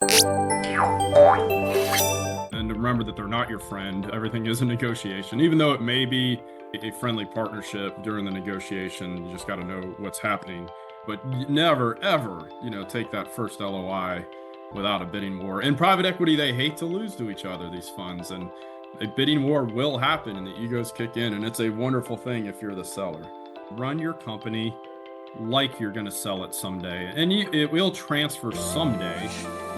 And remember that they're not your friend. Everything is a negotiation, even though it may be a friendly partnership during the negotiation. You just got to know what's happening. But never, ever, take that first LOI without a bidding war. In private equity, they hate to lose to each other, these funds. And a bidding war will happen and the egos kick in. And it's a wonderful thing if you're the seller. Run your company like you're going to sell it someday. And it will transfer someday,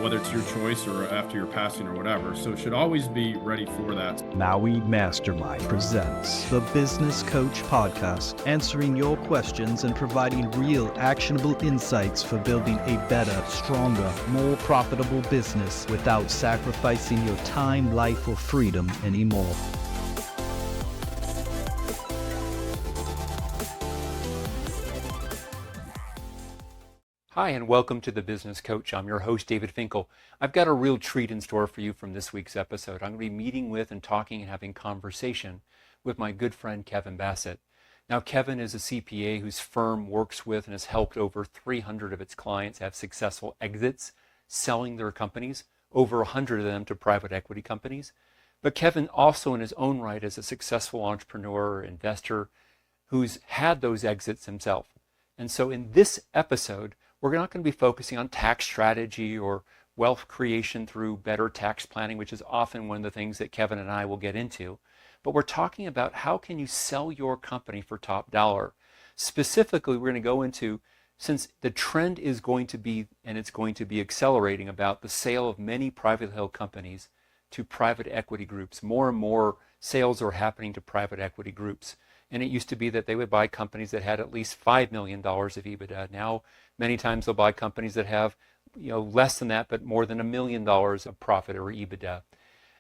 whether it's your choice or after your passing or whatever. So should always be ready for that. Maui Mastermind presents the Business Coach Podcast, answering your questions and providing real actionable insights for building a better, stronger, more profitable business without sacrificing your time, life, or freedom anymore. Hi, and welcome to The Business Coach. I'm your host, David Finkel. I've got a real treat in store for you from this week's episode. I'm going to be meeting with and talking and having conversation with my good friend, Kevin Bassett. Now, Kevin is a CPA whose firm works with and has helped over 300 of its clients have successful exits, selling their companies, over 100 of them to private equity companies. But Kevin also in his own right is a successful entrepreneur, investor, who's had those exits himself. And so in this episode, we're not going to be focusing on tax strategy or wealth creation through better tax planning, which is often one of the things that Kevin and I will get into. But we're talking about how can you sell your company for top dollar. Specifically, we're going to go into, since the trend is going to be, and it's going to be accelerating, about the sale of many privately held companies to private equity groups. More and more sales are happening to private equity groups. And it used to be that they would buy companies that had at least $5 million of EBITDA. Now, many times they'll buy companies that have, less than that, but more than $1 million of profit or EBITDA.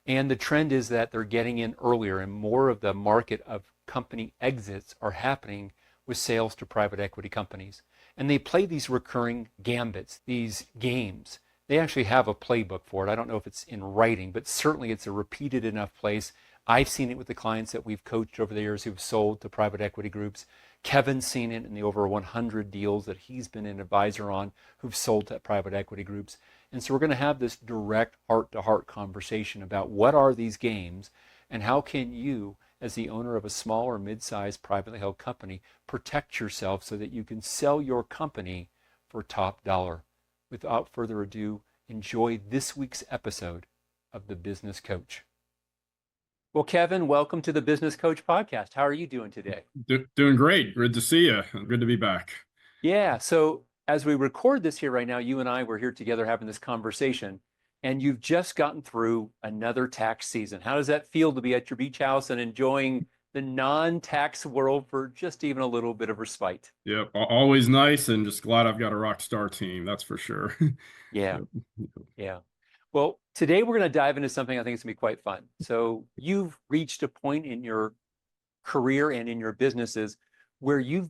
And the trend is that they're getting in earlier, and more of the market of company exits are happening with sales to private equity companies. And they play these recurring gambits, these games. They actually have a playbook for it. I don't know if it's in writing, but certainly it's a repeated enough place. I've seen it with the clients that we've coached over the years who've sold to private equity groups. Kevin's seen it in the over 100 deals that he's been an advisor on who've sold to private equity groups. And so we're going to have this direct heart-to-heart conversation about what are these games and how can you, as the owner of a small or mid-sized privately held company, protect yourself so that you can sell your company for top dollar. Without further ado, enjoy this week's episode of The Business Coach. Well, Kevin, welcome to the Business Coach Podcast. How are you doing today? Doing great. Good to see you. Good to be back. Yeah. So as we record this here right now, you and I were here together having this conversation, and you've just gotten through another tax season. How does that feel to be at your beach house and enjoying the non-tax world for just even a little bit of respite? Yep. Always nice, and just glad I've got a rock star team. That's for sure. Yeah. Yep. Yeah. Well, today we're going to dive into something I think is going to be quite fun. So you've reached a point in your career and in your businesses where you've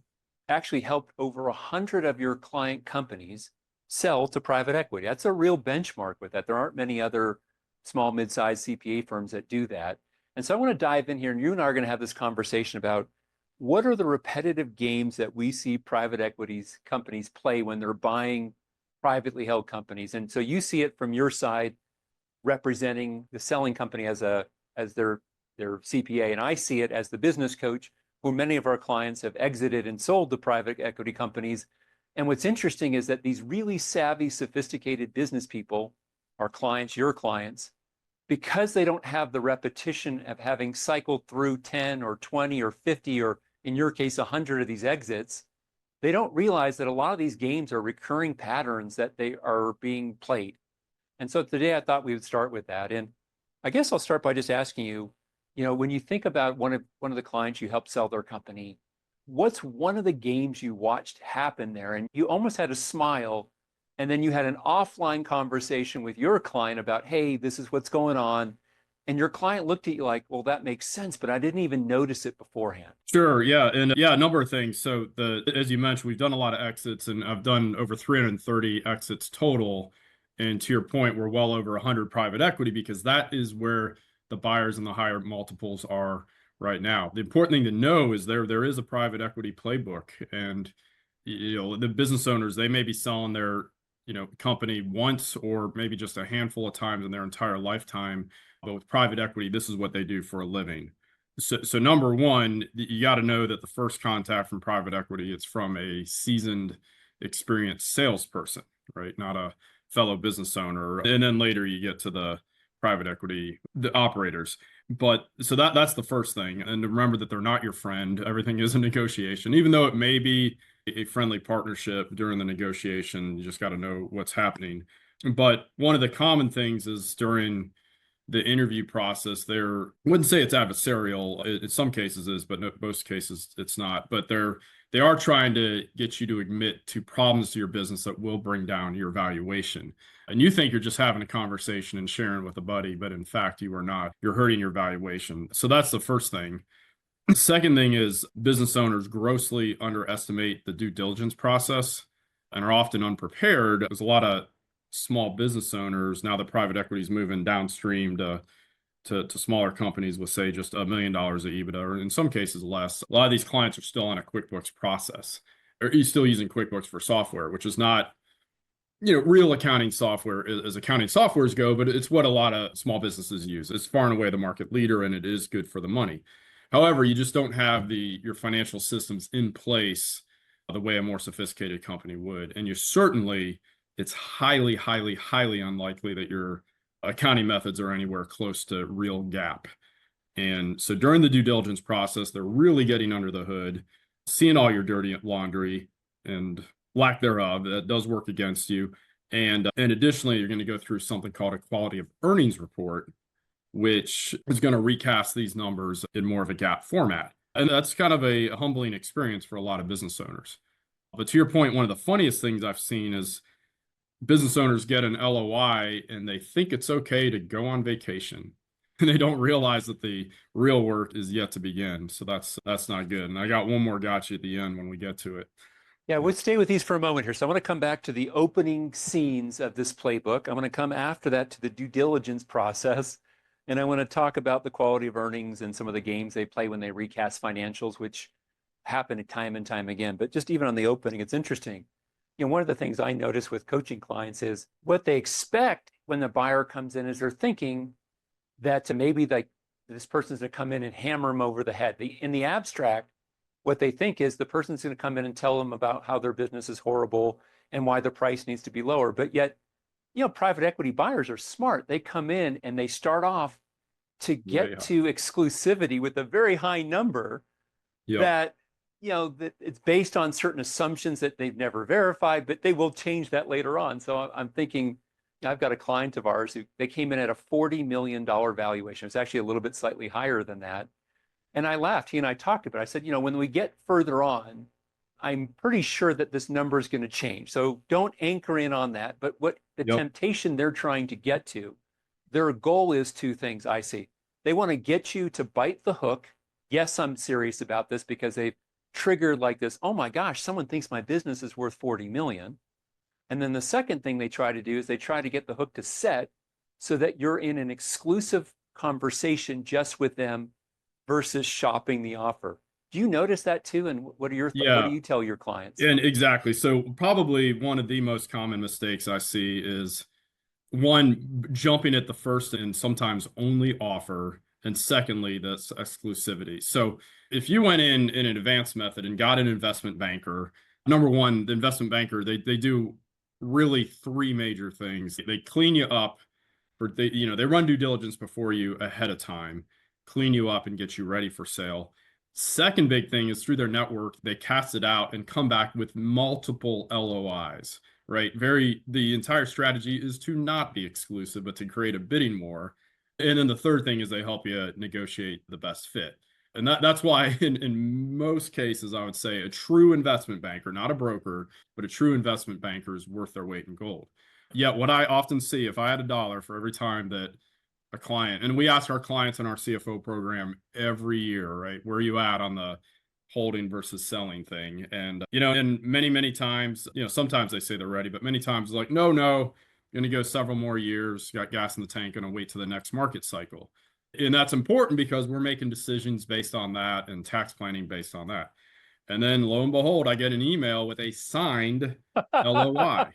actually helped over 100 of your client companies sell to private equity. That's a real benchmark with that. There aren't many other small, mid-sized CPA firms that do that. And so I want to dive in here, and you and I are going to have this conversation about what are the repetitive games that we see private equities companies play when they're buying privately held companies. And so you see it from your side, representing the selling company as their CPA, and I see it as the business coach, who many of our clients have exited and sold to private equity companies. And what's interesting is that these really savvy, sophisticated business people, our clients, your clients, because they don't have the repetition of having cycled through 10 or 20 or 50, or in your case, 100 of these exits, they don't realize that a lot of these games are recurring patterns that they are being played. And so today I thought we would start with that. And I guess I'll start by just asking you, when you think about one of the clients you helped sell their company, what's one of the games you watched happen there? And you almost had a smile, and then you had an offline conversation with your client about, hey, this is what's going on. And your client looked at you like, well, that makes sense, but I didn't even notice it beforehand. Sure. Yeah. And a number of things. So as you mentioned, we've done a lot of exits, and I've done over 330 exits total. And to your point, we're well over 100 private equity, because that is where the buyers and the higher multiples are right now. The important thing to know is there is a private equity playbook, and the business owners, they may be selling their company once or maybe just a handful of times in their entire lifetime. But with private equity, this is what they do for a living. So number one, you got to know that the first contact from private equity, it's from a seasoned, experienced salesperson, right? Not a fellow business owner. And then later you get to the private equity, the operators. But so that's the first thing. And to remember that they're not your friend. Everything is a negotiation, even though it may be a friendly partnership during the negotiation. You just got to know what's happening. But one of the common things is during the interview process, I wouldn't say it's adversarial. In some cases is, but most cases it's not. But they are trying to get you to admit to problems to your business that will bring down your valuation. And you think you're just having a conversation and sharing with a buddy, but in fact you are not. You're hurting your valuation. So that's the first thing. The second thing is business owners grossly underestimate the due diligence process and are often unprepared. There's a lot of small business owners now that private equity is moving downstream to smaller companies with, say, just $1 million of EBITDA, or in some cases less. A lot of these clients are still on a QuickBooks process, or you're still using QuickBooks for software, which is not, real accounting software as accounting softwares go, but it's what a lot of small businesses use. It's far and away the market leader, and it is good for the money. However, you just don't have your financial systems in place the way a more sophisticated company would. And it's highly, highly, highly unlikely that your accounting methods are anywhere close to real GAAP. And so during the due diligence process, they're really getting under the hood, seeing all your dirty laundry and lack thereof that does work against you. And additionally, you're going to go through something called a quality of earnings report, which is going to recast these numbers in more of a GAAP format. And that's kind of a humbling experience for a lot of business owners. But to your point, one of the funniest things I've seen is business owners get an LOI and they think it's okay to go on vacation. And they don't realize that the real work is yet to begin. So that's not good. And I got one more gotcha at the end when we get to it. Yeah, we'll stay with these for a moment here. So I want to come back to the opening scenes of this playbook. I'm going to come after that to the due diligence process. And I want to talk about the quality of earnings and some of the games they play when they recast financials, which happen time and time again. But just even on the opening, it's interesting. One of the things I notice with coaching clients is what they expect when the buyer comes in is they're thinking that maybe like this person's going to come in and hammer them over the head. In the abstract, what they think is the person's going to come in and tell them about how their business is horrible and why the price needs to be lower. But yet, private equity buyers are smart. They come in and they start off to get to exclusivity with a very high number that that it's based on certain assumptions that they've never verified, but they will change that later on. So I'm thinking, I've got a client of ours they came in at a $40 million valuation. It's actually a little bit slightly higher than that. And I laughed. He and I talked about it. I said, when we get further on, I'm pretty sure that this number is going to change. So don't anchor in on that. But what the temptation they're trying to get to, their goal is two things I see. They want to get you to bite the hook. Yes, I'm serious about this because they've triggered like this. Oh my gosh, someone thinks my business is worth 40 million. And then the second thing they try to do is they try to get the hook to set so that you're in an exclusive conversation just with them versus shopping the offer. Do you notice that too? And what are your what do you tell your clients? And exactly. So probably one of the most common mistakes I see is one, jumping at the first and sometimes only offer. And secondly, that's exclusivity. So if you went in an advanced method and got an investment banker, number one, the investment banker, they do really three major things. They clean you up, they run due diligence before you ahead of time, clean you up and get you ready for sale. Second big thing is through their network, they cast it out and come back with multiple LOIs, right? The entire strategy is to not be exclusive, but to create a bidding war. And then the third thing is they help you negotiate the best fit. And that's why in most cases, I would say a true investment banker, not a broker, but a true investment banker is worth their weight in gold. Yet what I often see, if I had $1 for every time that a client, and we ask our clients in our CFO program every year, right? Where are you at on the holding versus selling thing? And, and many times, sometimes they say they're ready, but many times like, no, going to go several more years, got gas in the tank, going to wait to the next market cycle. And that's important because we're making decisions based on that and tax planning based on that. And then lo and behold, I get an email with a signed LOI,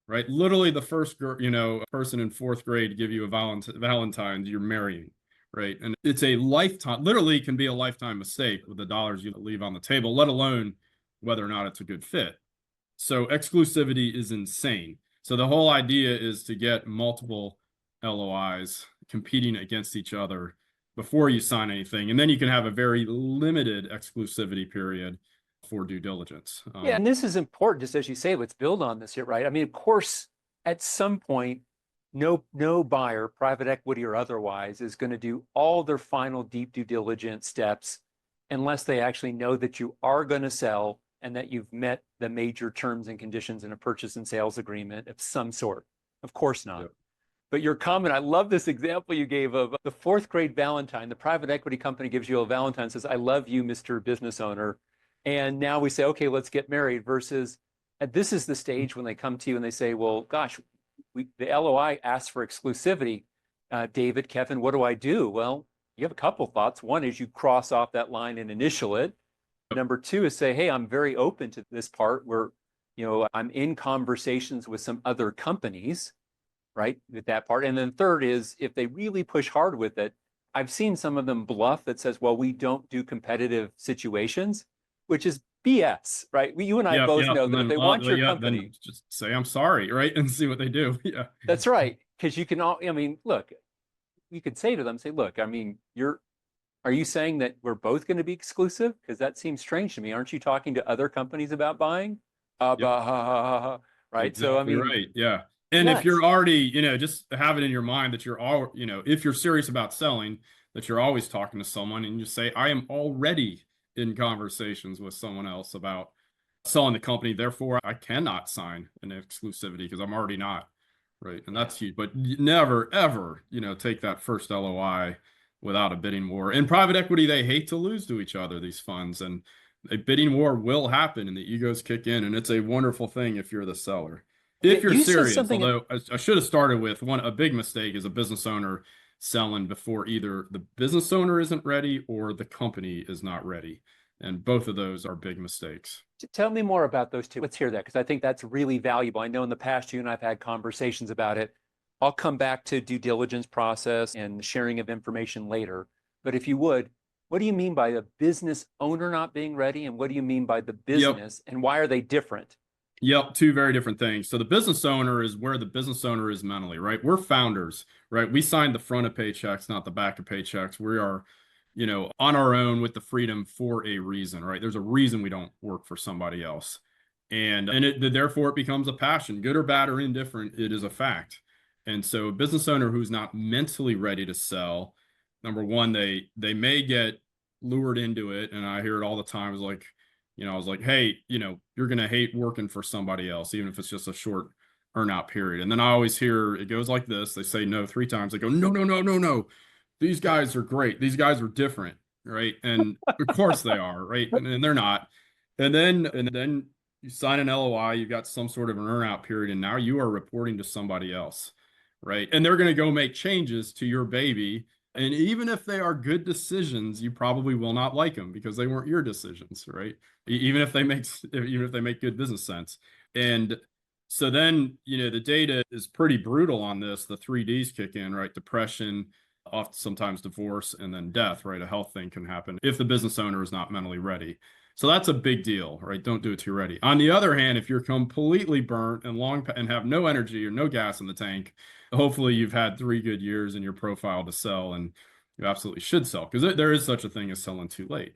right? Literally the first person in fourth grade to give you a Valentine's, you're marrying, right? And it's a lifetime, literally can be a lifetime mistake with the dollars you leave on the table, let alone whether or not it's a good fit. So exclusivity is insane. So the whole idea is to get multiple LOIs competing against each other before you sign anything. And then you can have a very limited exclusivity period for due diligence. Yeah, and this is important, just as you say, let's build on this here, right? I mean, of course, at some point, no buyer, private equity or otherwise, is going to do all their final deep due diligence steps unless they actually know that you are going to sell and that you've met the major terms and conditions in a purchase and sales agreement of some sort. Of course not. Yep. But your comment, I love this example you gave of the fourth grade Valentine. The private equity company gives you a Valentine, says, I love you, Mr. Business Owner. And now we say, okay, let's get married, versus this is the stage when they come to you and they say, well, gosh, the LOI asks for exclusivity. David, Kevin, what do I do? Well, you have a couple thoughts. One is you cross off that line and initial it. Number two is say, hey, I'm very open to this part where, I'm in conversations with some other companies, right, with that part. And then third is, if they really push hard with it, I've seen some of them bluff that says, well, we don't do competitive situations, which is BS, right? You and I both know that if they want your company, then just say, I'm sorry, right? And see what they do. Yeah. That's right. Because you can look, you could say to them, look, are you saying that we're both going to be exclusive? Because that seems strange to me. Aren't you talking to other companies about buying? Right. Exactly. So, right. Yeah. And nuts. If you're already, just have it in your mind that you're all, if you're serious about selling, that you're always talking to someone and you say, I am already in conversations with someone else about selling the company. Therefore, I cannot sign an exclusivity because I'm already not. Right. And that's huge. But never, ever, take that first LOI without a bidding war. In private equity, they hate to lose to each other, these funds, and a bidding war will happen and the egos kick in. And it's a wonderful thing if you're the seller. If you're serious, although I should have started with a big mistake is a business owner selling before either the business owner isn't ready or the company is not ready. And both of those are big mistakes. Tell me more about those two. Let's hear that, because I think that's really valuable. I know in the past you and I've had conversations about it. I'll come back to due diligence process and sharing of information later. But if you would, what do you mean by the business owner not being ready? And what do you mean by the business? And why are they different? Yep, two very different things. So the business owner is where the business owner is mentally, right? We're founders, right? We signed the front of paychecks, not the back of paychecks. We are, on our own with the freedom for a reason, right? There's a reason we don't work for somebody else. And therefore it becomes a passion, good or bad or indifferent, it is a fact. And so a business owner who's not mentally ready to sell, number one, they may get lured into it. And I hear it all the time. It's like, I was like, hey, you're going to hate working for somebody else, even if it's just a short earn-out period. And then I always hear it goes like this. They say no 3 times. They go, no, no, no, no, no. These guys are great. These guys are different, right? And of course they are, right? And they're not. And then you sign an LOI, you got some sort of an earn-out period, and now you are reporting to somebody else, right? And they're going to go make changes to your baby. And even if they are good decisions, you probably will not like them because they weren't your decisions, right? Even if they make good business sense. And so then, the data is pretty brutal on this. The 3Ds kick in, right? Depression, often sometimes divorce, and then death, right? A health thing can happen if the business owner is not mentally ready. So that's a big deal, right? Don't do it too ready. On the other hand, if you're completely burnt and have no energy or no gas in the tank, hopefully you've had 3 good years in your profile to sell, and you absolutely should sell because there is such a thing as selling too late.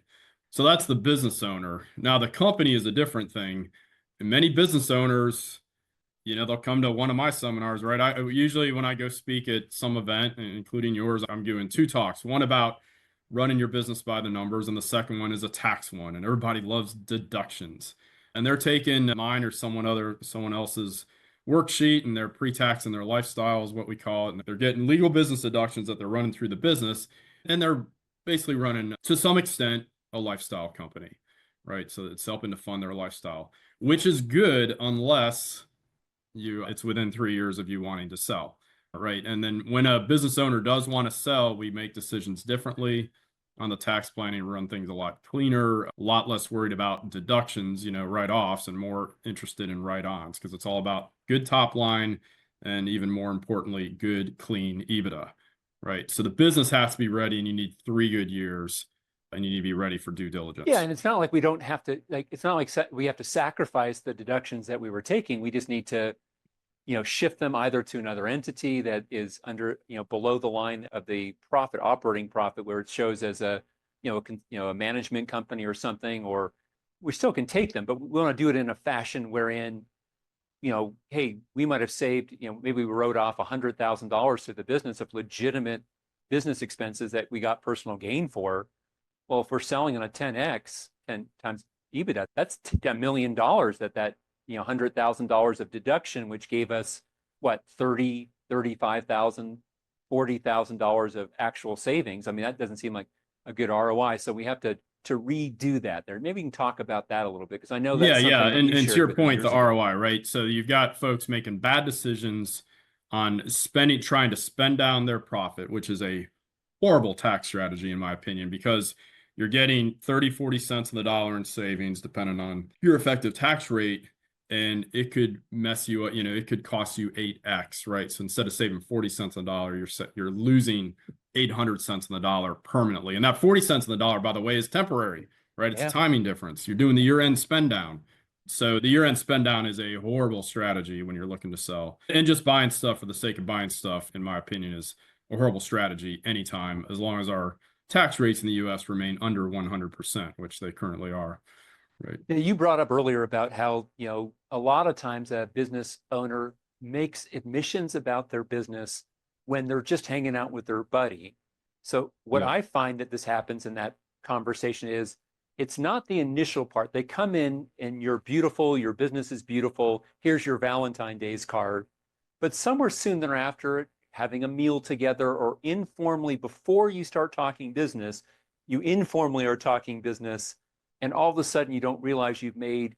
So that's the business owner. Now the company is a different thing. And many business owners, they'll come to one of my seminars, right? I usually, when I go speak at some event, including yours, I'm doing 2 talks. One about running your business by the numbers, and the second one is a tax one. And everybody loves deductions. And they're taking mine or someone else's worksheet, and they're pre-tax and their lifestyle is what we call it. And they're getting legal business deductions that they're running through the business. And they're basically running, to some extent, a lifestyle company, right? So it's helping to fund their lifestyle, which is good unless it's within 3 years of you wanting to sell, right? And then when a business owner does want to sell, we make decisions differently. on the tax planning, run things a lot cleaner, a lot less worried about deductions, write-offs, and more interested in write-ons, because it's all about good top line and, even more importantly, good, clean EBITDA, right? So the business has to be ready, and you need 3 good years, and you need to be ready for due diligence. Yeah, and it's not like we don't have to, it's not like we have to sacrifice the deductions that we were taking. We just need to, shift them either to another entity that is under, below the line of the profit, operating profit, where it shows as a, a management company or something, or we still can take them, but we want to do it in a fashion wherein, hey, we might have saved, maybe we wrote off $100,000 to the business of legitimate business expenses that we got personal gain for. Well, if we're selling on a 10x, 10 times EBITDA, that's $1 million that $100,000 of deduction, which gave us what, 30, 35,000, $40,000 of actual savings. I mean, that doesn't seem like a good ROI. So we have to redo that there. Maybe we can talk about that a little bit, because I know that's yeah. something And to your point, the ROI, right? So you've got folks making bad decisions on trying to spend down their profit, which is a horrible tax strategy, in my opinion, because you're getting 30, 40 cents on the dollar in savings, depending on your effective tax rate. And it could mess you up, it could cost you 8x, right? So instead of saving 40 cents on the dollar, you're losing 800 cents on the dollar permanently. And that 40 cents on the dollar, by the way, is temporary, right? It's a timing difference. You're doing the year-end spend down. So the year-end spend down is a horrible strategy when you're looking to sell. And just buying stuff for the sake of buying stuff, in my opinion, is a horrible strategy anytime, as long as our tax rates in the U.S. remain under 100%, which they currently are. Right. You brought up earlier about how, a lot of times a business owner makes admissions about their business when they're just hanging out with their buddy. So what I find that this happens in that conversation is, it's not the initial part. They come in and you're beautiful, your business is beautiful, here's your Valentine's Day's card. But somewhere soon thereafter, having a meal together, or informally, before you start talking business, you informally are talking business. And all of a sudden, you don't realize you've made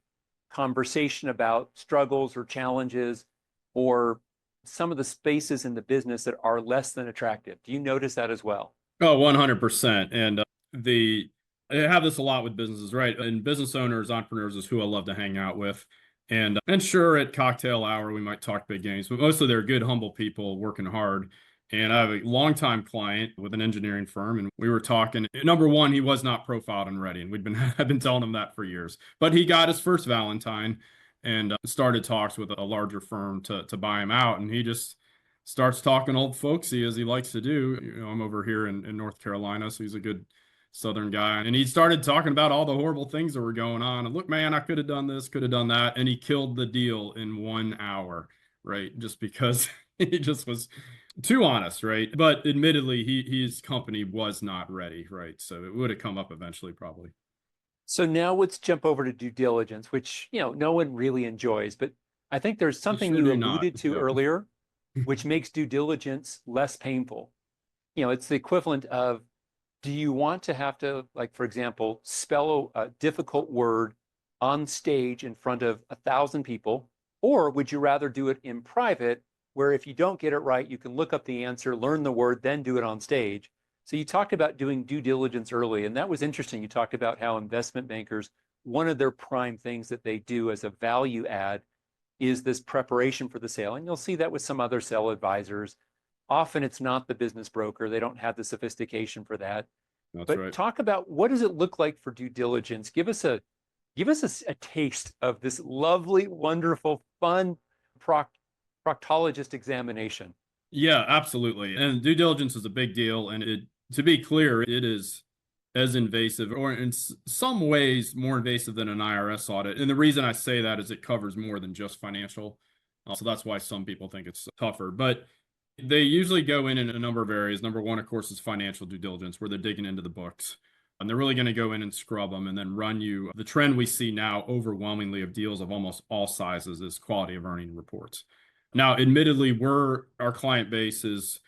conversation about struggles or challenges, or some of the spaces in the business that are less than attractive. Do you notice that as well? Oh, 100%. And I have this a lot with businesses, right? And business owners, entrepreneurs is who I love to hang out with. And sure, at cocktail hour, we might talk big games, but mostly they're good, humble people working hard. And I have a longtime client with an engineering firm, and we were talking. Number one, he was not profiled and ready, and I've been telling him that for years. But he got his first Valentine, and started talks with a larger firm to buy him out. And he just starts talking old folksy, as he likes to do. I'm over here in North Carolina, so he's a good Southern guy. And he started talking about all the horrible things that were going on. And look, man, I could have done this, could have done that. And he killed the deal in 1 hour, right? Just because he just was too honest, right? But admittedly, his company was not ready, right? So it would have come up eventually, probably. So now let's jump over to due diligence, which, no one really enjoys, but I think there's something you alluded to earlier, which makes due diligence less painful. It's the equivalent of, do you want to have to, like, for example, spell a difficult word on stage in front of 1,000 people, or would you rather do it in private, where if you don't get it right, you can look up the answer, learn the word, then do it on stage? So you talked about doing due diligence early, and that was interesting. You talked about how investment bankers, one of their prime things that they do as a value add is this preparation for the sale. And you'll see that with some other sale advisors. Often it's not the business broker. They don't have the sophistication for that. But right. Talk about, what does it look like for due diligence? Give us a taste of this lovely, wonderful, fun proctologist examination. Yeah, absolutely. And due diligence is a big deal. And to be clear, it is as invasive, or in some ways more invasive, than an IRS audit. And the reason I say that is it covers more than just financial. So that's why some people think it's tougher. But they usually go in a number of areas. Number one, of course, is financial due diligence, where they're digging into the books. And they're really going to go in and scrub them and then run you. The trend we see now overwhelmingly of deals of almost all sizes is quality of earning reports. Now, admittedly, our client base is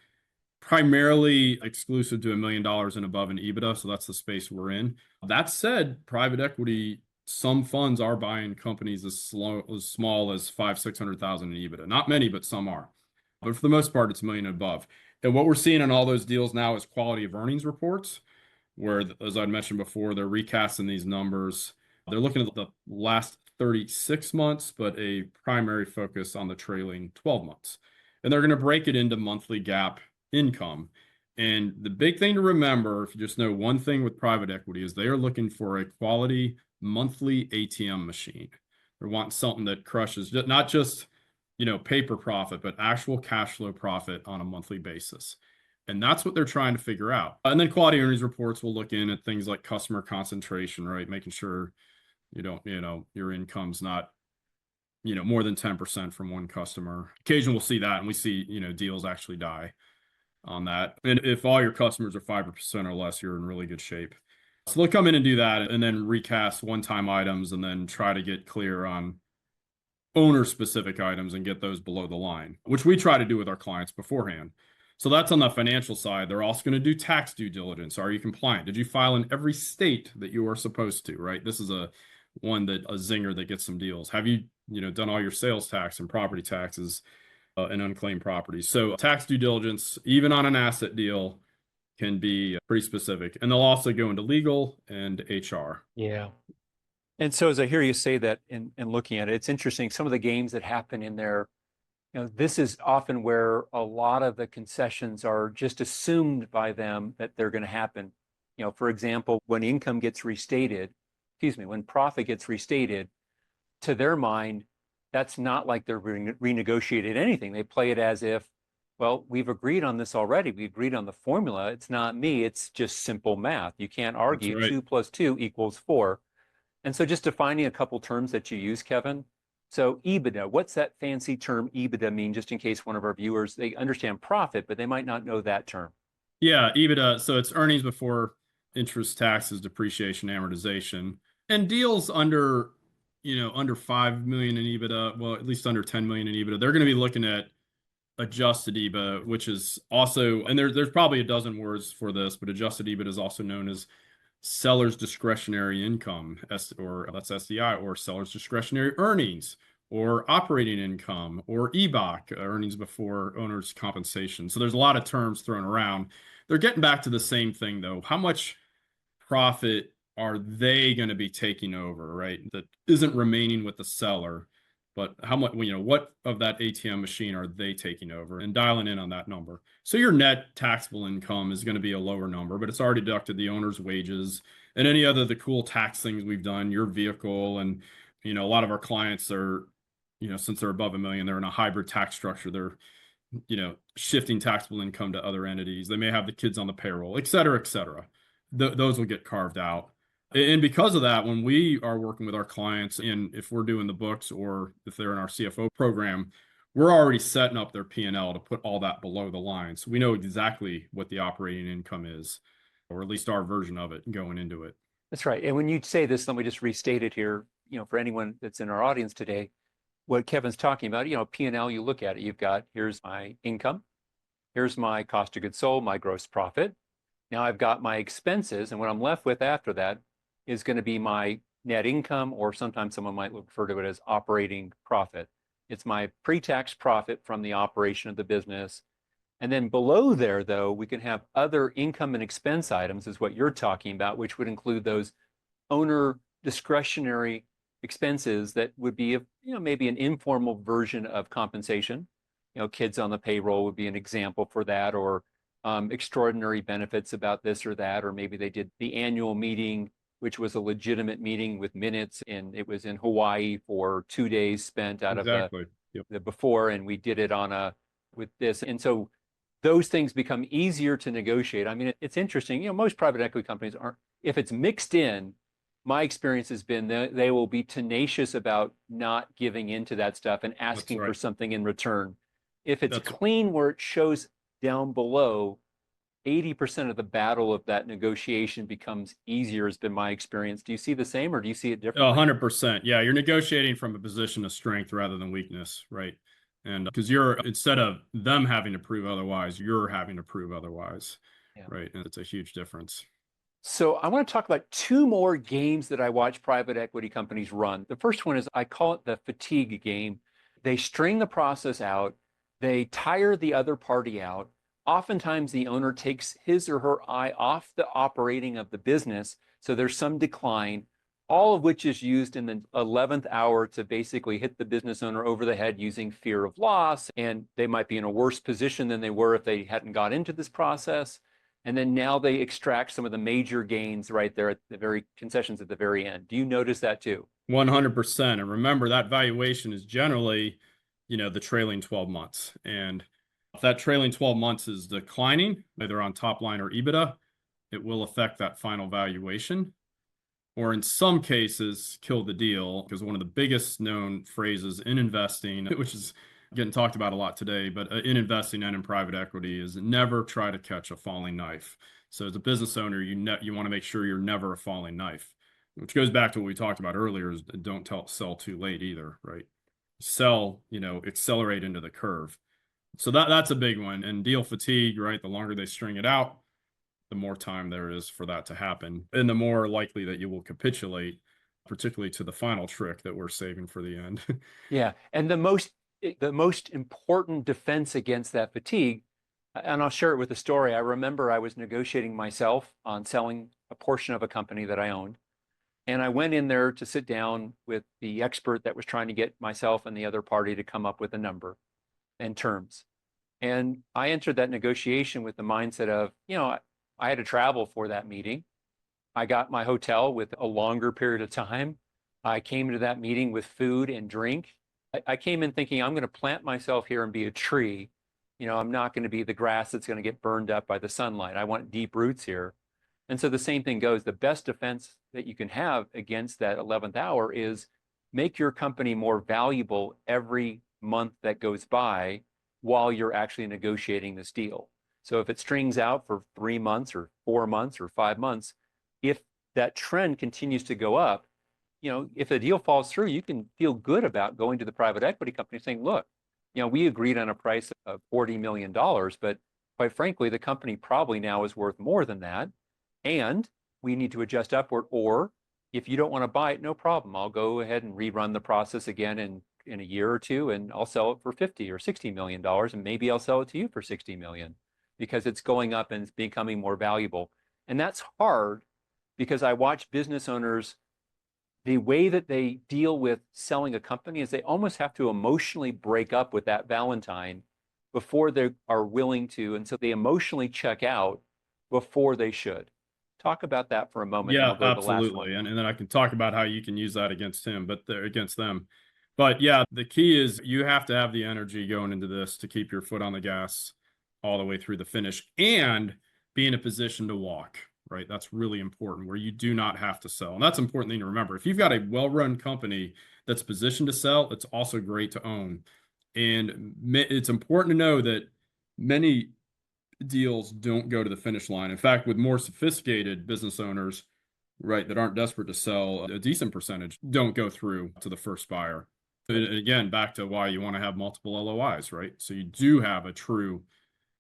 primarily exclusive to $1 million and above in EBITDA. So that's the space we're in. That said, private equity, some funds are buying companies as small as 500,000-600,000 in EBITDA. Not many, but some are. But for the most part, it's $1 million and above. And what we're seeing in all those deals now is quality of earnings reports. where, as I mentioned before, they're recasting these numbers. They're looking at the last 36 months, but a primary focus on the trailing 12 months. And they're going to break it into monthly GAAP income. And the big thing to remember, if you just know one thing with private equity, is they are looking for a quality monthly ATM machine. They're wanting something that crushes not just, paper profit, but actual cash flow profit on a monthly basis. And that's what they're trying to figure out. And then quality earnings reports will look in at things like customer concentration, right? Making sure you don't, your income's not, more than 10% from one customer. Occasionally we'll see that, and we see, deals actually die on that. And if all your customers are 5% or less, you're in really good shape. So they'll come in and do that, and then recast one-time items, and then try to get clear on owner-specific items and get those below the line, which we try to do with our clients beforehand. So that's on the financial side. They're also going to do tax due diligence. Are you compliant? Did you file in every state that you are supposed to, right? This is a zinger that gets some deals. Have you, done all your sales tax and property taxes and unclaimed properties? So tax due diligence, even on an asset deal, can be pretty specific. And they'll also go into legal and HR. Yeah. And so as I hear you say that and looking at it, it's interesting. Some of the games that happen in there, this is often where a lot of the concessions are just assumed by them that they're going to happen. For example, when income gets restated, when profit gets restated, to their mind, that's not like they're renegotiated anything. They play it as if, well, we've agreed on this already. We agreed on the formula. It's not me. It's just simple math. You can't argue. Right. 2 + 2 = 4. And so just defining a couple terms that you use, Kevin. So EBITDA, what's that fancy term EBITDA mean, just in case one of our viewers, they understand profit, but they might not know that term? Yeah, EBITDA. So it's earnings before interest, taxes, depreciation, amortization. And deals under 5 million in EBITDA, well, at least under 10 million in EBITDA, they're going to be looking at adjusted EBITDA, which is also, and there's probably a dozen words for this, but adjusted EBITDA is also known as seller's discretionary income, or that's SDI, or seller's discretionary earnings, or operating income, or EBIT, earnings before owner's compensation. So there's a lot of terms thrown around. They're getting back to the same thing, though. How much profit are they going to be taking over, right? That isn't remaining with the seller, but how much, what of that ATM machine are they taking over, and dialing in on that number. So your net taxable income is going to be a lower number, but it's already deducted the owner's wages and any other the cool tax things we've done, your vehicle. And, a lot of our clients are, since they're above $1 million, they're in a hybrid tax structure. They're, shifting taxable income to other entities. They may have the kids on the payroll, et cetera, et cetera. Those will get carved out. And because of that, when we are working with our clients, and if we're doing the books or if they're in our CFO program, we're already setting up their P&L to put all that below the line. So we know exactly what the operating income is, or at least our version of it going into it. That's right. And when you say this, let me just restate it here, for anyone that's in our audience today, what Kevin's talking about, P&L, you look at it, you've got, here's my income, here's my cost of goods sold, my gross profit. Now I've got my expenses, and what I'm left with after that is going to be my net income, or sometimes someone might refer to it as operating profit. It's my pre-tax profit from the operation of the business. And then below there, though, we can have other income and expense items, is what you're talking about, which would include those owner discretionary expenses that would be, maybe an informal version of compensation. Kids on the payroll would be an example for that, or extraordinary benefits about this or that, or maybe they did the annual meeting, which was a legitimate meeting with minutes, and it was in Hawaii for 2 days spent out of the before, and we did it with this. And so those things become easier to negotiate. I mean, it's interesting, most private equity companies aren't, if it's mixed in, my experience has been that they will be tenacious about not giving into that stuff and asking for something in return. If it's clean where it shows down below, 80% of the battle of that negotiation becomes easier, has been my experience. Do you see the same, or do you see it differently? 100%. Yeah, you're negotiating from a position of strength rather than weakness, right? And because instead of them having to prove otherwise, you're having to prove otherwise, right? And it's a huge difference. So I want to talk about 2 more games that I watch private equity companies run. The first one is, I call it the fatigue game. They string the process out. They tire the other party out. oftentimes the owner takes his or her eye off the operating of the business. So there's some decline, all of which is used in the 11th hour to basically hit the business owner over the head using fear of loss. And they might be in a worse position than they were if they hadn't got into this process. And then now they extract some of the major gains right there at the very concessions at the very end. Do you notice that too? 100%. And remember, that valuation is generally, the trailing 12 months. And if that trailing 12 months is declining, either on top line or EBITDA, it will affect that final valuation. Or in some cases, kill the deal, because one of the biggest known phrases in investing, which is getting talked about a lot today, but in investing and in private equity, is never try to catch a falling knife. So as a business owner, you want to make sure you're never a falling knife, which goes back to what we talked about earlier, is don't sell too late either, right? Sell, accelerate into the curve. So that's a big one. And deal fatigue, right? The longer they string it out, the more time there is for that to happen, and the more likely that you will capitulate, particularly to the final trick that we're saving for the end. Yeah, and the most important defense against that fatigue, and I'll share it with a story. I remember I was negotiating myself on selling a portion of a company that I owned. And I went in there to sit down with the expert that was trying to get myself and the other party to come up with a number and terms. And I entered that negotiation with the mindset of, I had to travel for that meeting. I got my hotel with a longer period of time. I came to that meeting with food and drink. I came in thinking I'm going to plant myself here and be a tree. I'm not going to be the grass that's going to get burned up by the sunlight. I want deep roots here. And so the same thing goes. The best defense that you can have against that 11th hour is make your company more valuable every month that goes by while you're actually negotiating this deal. So if it strings out for 3 months or 4 months or 5 months, if that trend continues to go up, if the deal falls through, you can feel good about going to the private equity company saying, look, we agreed on a price of $40 million, but quite frankly, the company probably now is worth more than that. And we need to adjust upward, or if you don't want to buy it, no problem. I'll go ahead and rerun the process again in a year or two, and I'll sell it for $50 or $60 million, and maybe I'll sell it to you for $60 million because it's going up and it's becoming more valuable. And that's hard because I watch business owners, the way that they deal with selling a company is they almost have to emotionally break up with that Valentine before they are willing to, and so they emotionally check out before they should. Talk about that for a moment. Yeah, And we'll go to the last absolutely. one. And then I can talk about how you can use that against him, but against them. But yeah, the key is you have to have the energy going into this to keep your foot on the gas all the way through the finish and be in a position to walk, right? That's really important, where you do not have to sell. And that's an important thing to remember. If you've got a well-run company that's positioned to sell, it's also great to own. And it's important to know that many deals don't go to the finish line. In fact, with more sophisticated business owners, right, that aren't desperate to sell, a decent percentage don't go through to the first buyer. And again, back to why you want to have multiple LOIs, right? So you do have a true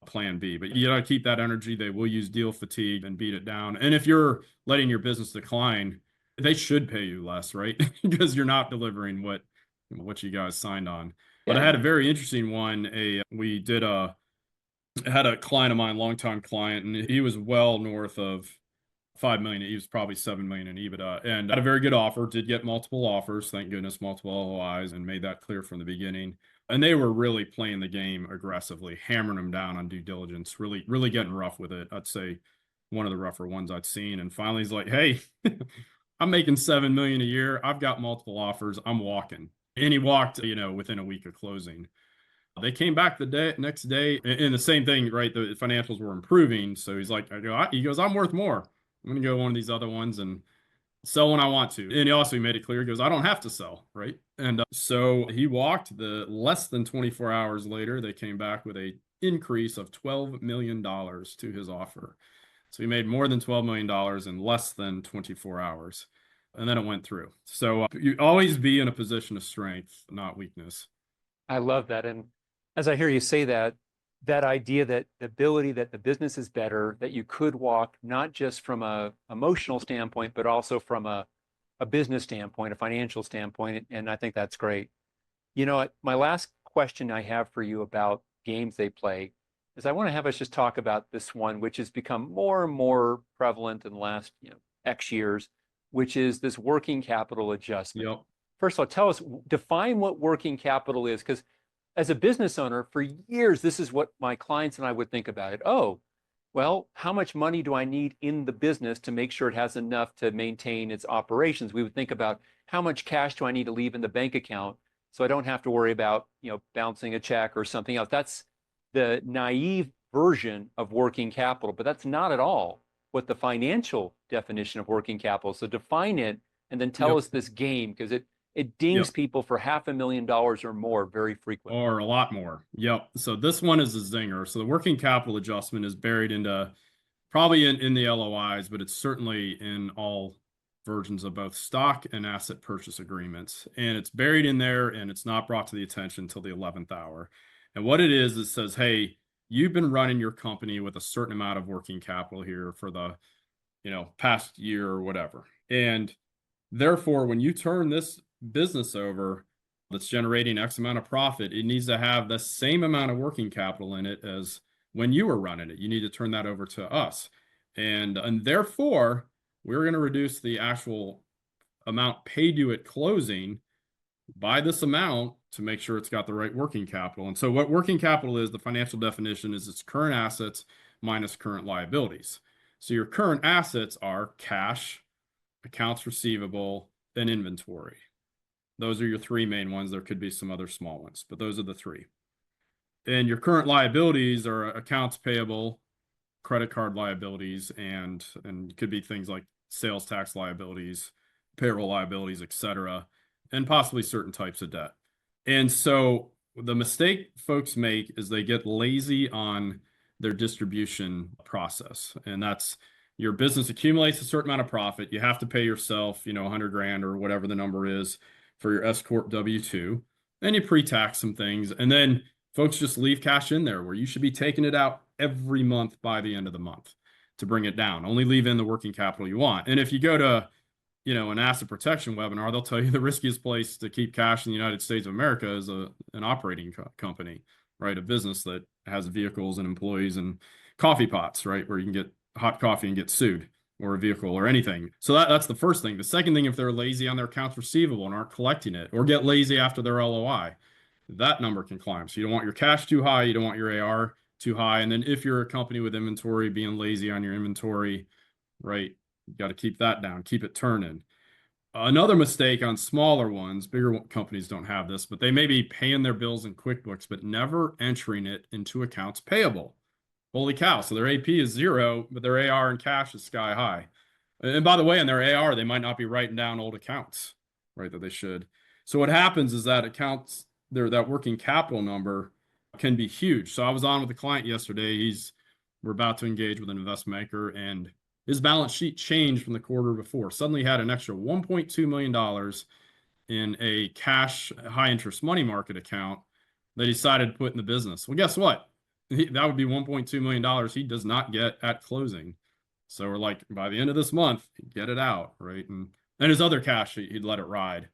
plan B, but you got to keep that energy. They will use deal fatigue and beat it down. And if you're letting your business decline, they should pay you less, right? Because you're not delivering what you guys signed on. But I had a very interesting one. We had a client of mine, longtime client, and he was well north of 5 million. He was probably 7 million in EBITDA, and had a very good offer. Did get multiple offers, thank goodness, multiple LOIs, and made that clear from the beginning. And they were really playing the game aggressively, hammering them down on due diligence, really, really getting rough with it. I'd say one of the rougher ones I'd seen. And finally, he's like, "Hey, I'm making 7 million a year. I've got multiple offers. I'm walking." And he walked, within a week of closing. They came back the next day, and the same thing, right? The financials were improving. So he's like, he goes, "I'm worth more. I'm going to go one of these other ones and sell when I want to." And he also made it clear, he goes, "I don't have to sell," right? And so he walked. The less than 24 hours later, they came back with a increase of $12 million to his offer. So he made more than $12 million in less than 24 hours. And then it went through. So you always be in a position of strength, not weakness. I love that. And as I hear you say that idea that the ability that the business is better, that you could walk not just from a emotional standpoint, but also from a business standpoint, a financial standpoint. And I think that's great. My last question I have for you about games they play, is I want to have us just talk about this one, which has become more and more prevalent in the last, X years, which is this working capital adjustment. Yep. First of all, tell us, define what working capital is, because as a business owner, for years, this is what my clients and I would think about it. Oh, well, how much money do I need in the business to make sure it has enough to maintain its operations? We would think about how much cash do I need to leave in the bank account so I don't have to worry about, bouncing a check or something else. That's the naive version of working capital, but that's not at all what the financial definition of working capital. So define it and then tell Yep. us this game, because it dings Yep. people for $500,000 or more very frequently. Or a lot more. Yep. So this one is a zinger. So the working capital adjustment is buried into probably in the LOIs, but it's certainly in all versions of both stock and asset purchase agreements. And it's buried in there, and it's not brought to the attention until the 11th hour. And what it is, it says, hey, you've been running your company with a certain amount of working capital here for the, past year or whatever. And therefore, when you turn this business over that's generating X amount of profit, it needs to have the same amount of working capital in it as when you were running it. You need to turn that over to us. And therefore, we're going to reduce the actual amount paid you at closing by this amount to make sure it's got the right working capital. And so what working capital is, the financial definition is its current assets minus current liabilities. So your current assets are cash, accounts receivable, and inventory. Those are your three main ones. There could be some other small ones, but those are the three. And your current liabilities are accounts payable, credit card liabilities, and could be things like sales tax liabilities, payroll liabilities, etc., and possibly certain types of debt. And so the mistake folks make is they get lazy on their distribution process. And that's, your business accumulates a certain amount of profit. You have to pay yourself, $100,000 or whatever the number is for your S Corp W-2. Then you pre-tax some things. And then folks just leave cash in there where you should be taking it out every month by the end of the month to bring it down. Only leave in the working capital you want. And if you go to, an asset protection webinar, they'll tell you the riskiest place to keep cash in the United States of America is an operating company, right? A business that has vehicles and employees and coffee pots, right? Where you can get hot coffee and get sued, or a vehicle or anything. So that's the first thing. The second thing, if they're lazy on their accounts receivable and aren't collecting it, or get lazy after their LOI, that number can climb. So you don't want your cash too high. You don't want your AR too high. And then if you're a company with inventory, being lazy on your inventory, right? You got to keep that down, keep it turning. Another mistake on smaller ones, bigger companies don't have this, but they may be paying their bills in QuickBooks, but never entering it into accounts payable. Holy cow. So their AP is 0, but their AR and cash is sky high. And by the way, in their AR, they might not be writing down old accounts, right, that they should. So what happens is that that working capital number can be huge. So I was on with a client yesterday. We're about to engage with an investment banker, and his balance sheet changed from the quarter before. Suddenly had an extra $1.2 million in a cash high interest money market account that he decided to put in the business. Well, guess what? That would be $1.2 million he does not get at closing. So we're like, by the end of this month, get it out, right? And his other cash, he'd let it ride.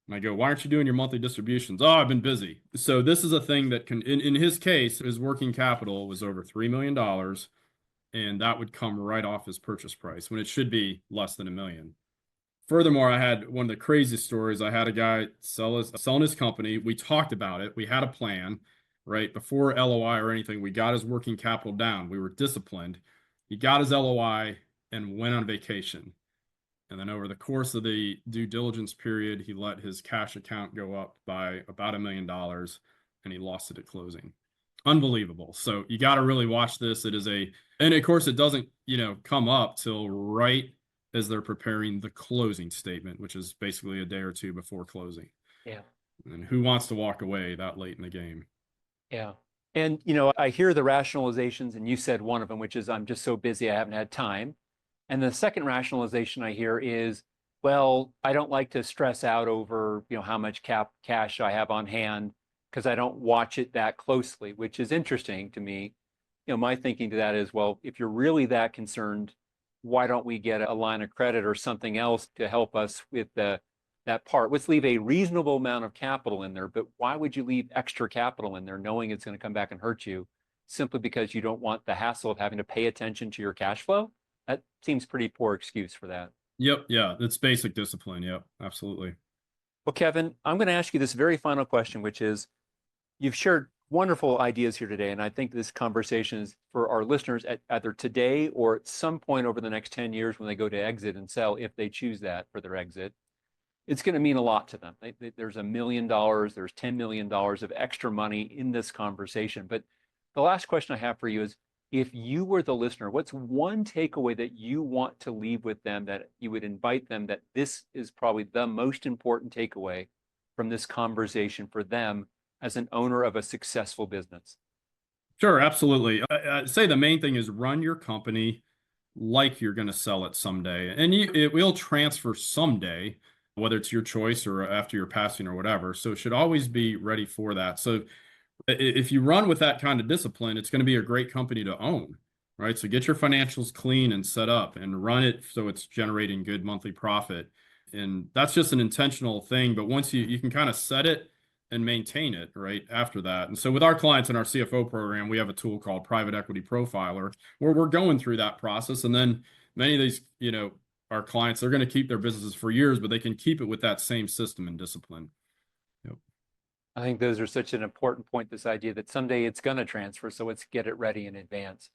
And I go, why aren't you doing your monthly distributions? Oh, I've been busy. So this is a thing that can, in his case, his working capital was over $3 million. And that would come right off his purchase price when it should be less than $1 million. Furthermore, I had one of the craziest stories. I had a guy selling his company. We talked about it. We had a plan, right? Before LOI or anything, we got his working capital down. We were disciplined. He got his LOI and went on vacation. And then over the course of the due diligence period, he let his cash account go up by about $1 million, and he lost it at closing. Unbelievable. So you got to really watch this. And of course it doesn't, come up till right as they're preparing the closing statement, which is basically a day or two before closing. Yeah. And who wants to walk away that late in the game? Yeah. And, I hear the rationalizations, and you said one of them, which is I'm just so busy, I haven't had time. And the second rationalization I hear is, well, I don't like to stress out over, how much cash I have on hand, because I don't watch it that closely, which is interesting to me. My thinking to that is, well, if you're really that concerned, why don't we get a line of credit or something else to help us with that part? Let's leave a reasonable amount of capital in there, but why would you leave extra capital in there knowing it's going to come back and hurt you simply because you don't want the hassle of having to pay attention to your cash flow, that seems pretty poor excuse for that. Yep. Yeah. It's basic discipline. Yep. Absolutely. Well, Kevin, I'm going to ask you this very final question, which is, you've shared wonderful ideas here today, and I think this conversation is for our listeners at either today or at some point over the next 10 years when they go to exit and sell, if they choose that for their exit. It's going to mean a lot to them. There's $1 million, there's $10 million of extra money in this conversation. But the last question I have for you is, if you were the listener, what's one takeaway that you want to leave with them, that you would invite them, that this is probably the most important takeaway from this conversation for them as an owner of a successful business? Sure. Absolutely. I'd say the main thing is run your company like you're going to sell it someday, and it will transfer someday, whether it's your choice or after your passing or whatever. So it should always be ready for that. So if you run with that kind of discipline, it's going to be a great company to own, right? So get your financials clean and set up and run it so it's generating good monthly profit. And that's just an intentional thing. But once you can kind of set it and maintain it right after that. And so with our clients in our CFO program, we have a tool called Private Equity Profiler, where we're going through that process. And then many of these, our clients, they're going to keep their businesses for years, but they can keep it with that same system and discipline. Yep. I think those are such an important point, this idea that someday it's going to transfer, so let's get it ready in advance.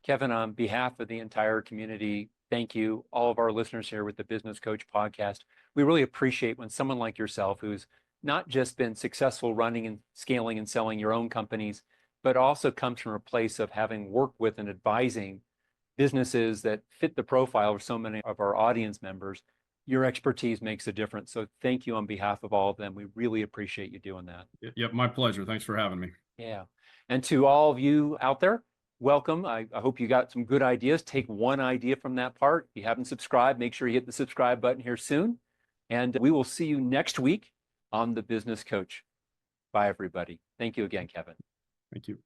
Kevin, on behalf of the entire community, thank you, all of our listeners here with the Business Coach podcast. We really appreciate when someone like yourself, who's not just been successful running and scaling and selling your own companies, but also comes from a place of having worked with and advising businesses that fit the profile of so many of our audience members. Your expertise makes a difference. So thank you on behalf of all of them. We really appreciate you doing that. Yep, my pleasure. Thanks for having me. Yeah. And to all of you out there, welcome. I hope you got some good ideas. Take one idea from that part. If you haven't subscribed, make sure you hit the subscribe button here soon. And we will see you next week on The Business Coach. Bye, everybody. Thank you again, Kevin. Thank you.